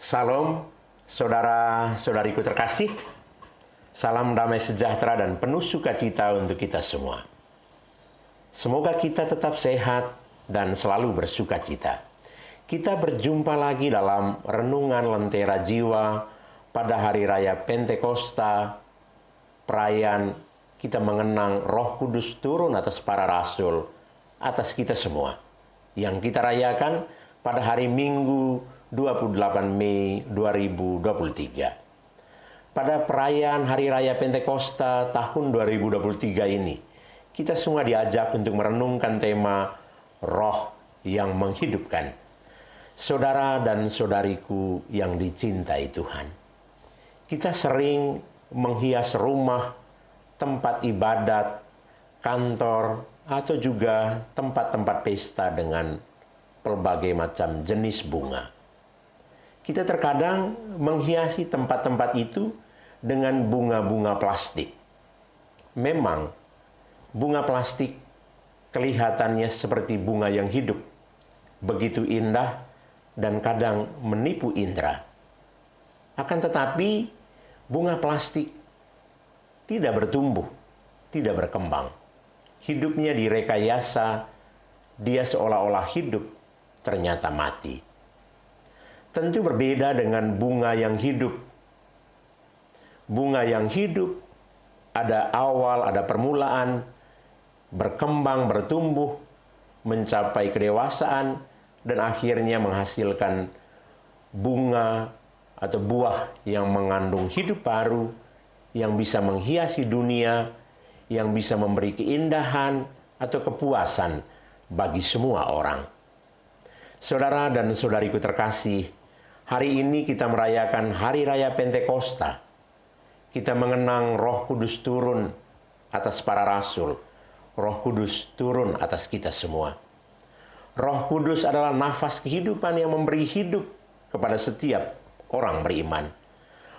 Salam, saudara-saudariku terkasih. Salam damai sejahtera dan penuh sukacita untuk kita semua. Semoga kita tetap sehat dan selalu bersukacita. Kita berjumpa lagi dalam renungan Lentera Jiwa pada Hari Raya Pentakosta, perayaan kita mengenang Roh Kudus turun atas para rasul, atas kita semua, yang kita rayakan pada hari Minggu 28 Mei 2023. Pada perayaan Hari Raya Pentakosta tahun 2023 ini, kita semua diajak untuk merenungkan tema Roh yang menghidupkan. Saudara dan saudariku yang dicintai Tuhan, kita sering menghias rumah, tempat ibadat, kantor, atau juga tempat-tempat pesta dengan berbagai macam jenis bunga. Kita terkadang menghiasi tempat-tempat itu dengan bunga-bunga plastik. Memang, bunga plastik kelihatannya seperti bunga yang hidup, begitu indah dan kadang menipu indera. Akan tetapi, bunga plastik tidak bertumbuh, tidak berkembang. Hidupnya direkayasa, dia seolah-olah hidup, ternyata mati. Tentu berbeda dengan bunga yang hidup. Bunga yang hidup ada awal, ada permulaan, berkembang, bertumbuh, mencapai kedewasaan, dan akhirnya menghasilkan bunga atau buah yang mengandung hidup baru, yang bisa menghiasi dunia, yang bisa memberi keindahan atau kepuasan bagi semua orang. Saudara dan saudariku terkasih, hari ini kita merayakan Hari Raya Pentakosta. Kita mengenang Roh Kudus turun atas para rasul. Roh Kudus turun atas kita semua. Roh Kudus adalah nafas kehidupan yang memberi hidup kepada setiap orang beriman.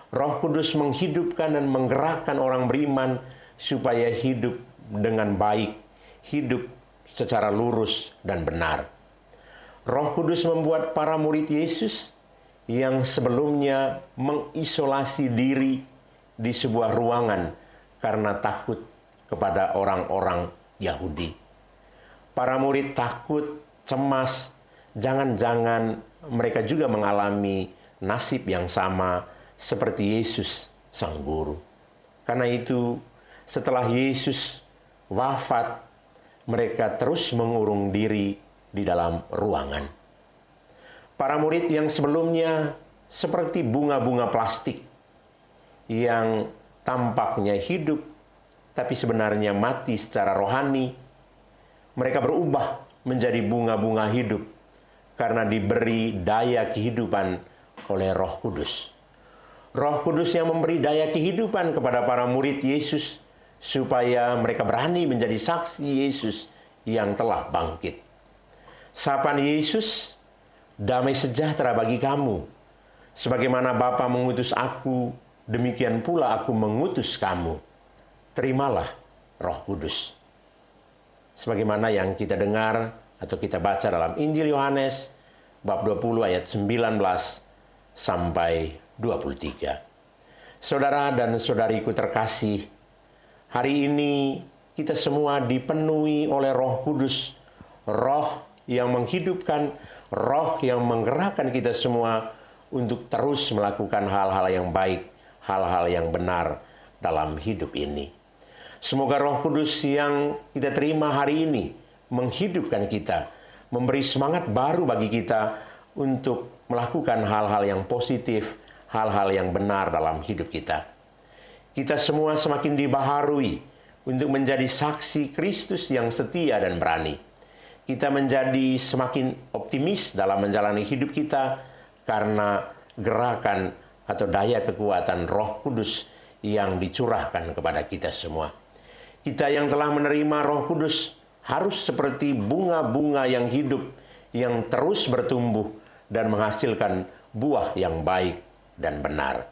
Roh Kudus menghidupkan dan menggerakkan orang beriman supaya hidup dengan baik, hidup secara lurus dan benar. Roh Kudus membuat para murid Yesus yang sebelumnya mengisolasi diri di sebuah ruangan karena takut kepada orang-orang Yahudi. Para murid takut, cemas, jangan-jangan mereka juga mengalami nasib yang sama seperti Yesus Sang Guru. Karena itu, setelah Yesus wafat, mereka terus mengurung diri di dalam ruangan. Para murid yang sebelumnya seperti bunga-bunga plastik yang tampaknya hidup, tapi sebenarnya mati secara rohani, mereka berubah menjadi bunga-bunga hidup karena diberi daya kehidupan oleh Roh Kudus. Roh Kudus yang memberi daya kehidupan kepada para murid Yesus supaya mereka berani menjadi saksi Yesus yang telah bangkit. Sapaan Yesus, damai sejahtera bagi kamu. Sebagaimana Bapa mengutus aku, demikian pula aku mengutus kamu. Terimalah Roh Kudus. Sebagaimana yang kita dengar atau kita baca dalam Injil Yohanes, bab 20 ayat 19 sampai 23. Saudara dan saudariku terkasih, hari ini kita semua dipenuhi oleh Roh Kudus, Roh yang menghidupkan, Roh yang menggerakkan kita semua untuk terus melakukan hal-hal yang baik, hal-hal yang benar dalam hidup ini. Semoga Roh Kudus yang kita terima hari ini menghidupkan kita, memberi semangat baru bagi kita untuk melakukan hal-hal yang positif, hal-hal yang benar dalam hidup kita. Kita semua semakin dibaharui untuk menjadi saksi Kristus yang setia dan berani. Kita menjadi semakin optimis dalam menjalani hidup kita karena gerakan atau daya kekuatan Roh Kudus yang dicurahkan kepada kita semua. Kita yang telah menerima Roh Kudus harus seperti bunga-bunga yang hidup, yang terus bertumbuh dan menghasilkan buah yang baik dan benar.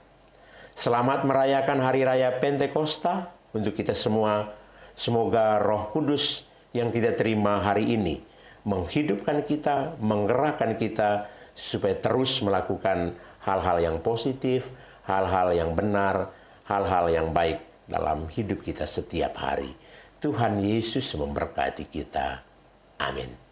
Selamat merayakan Hari Raya Pentakosta untuk kita semua. Semoga Roh Kudus yang kita terima hari ini menghidupkan kita, menggerakkan kita supaya terus melakukan hal-hal yang positif, hal-hal yang benar, hal-hal yang baik dalam hidup kita setiap hari. Tuhan Yesus memberkati kita. Amin.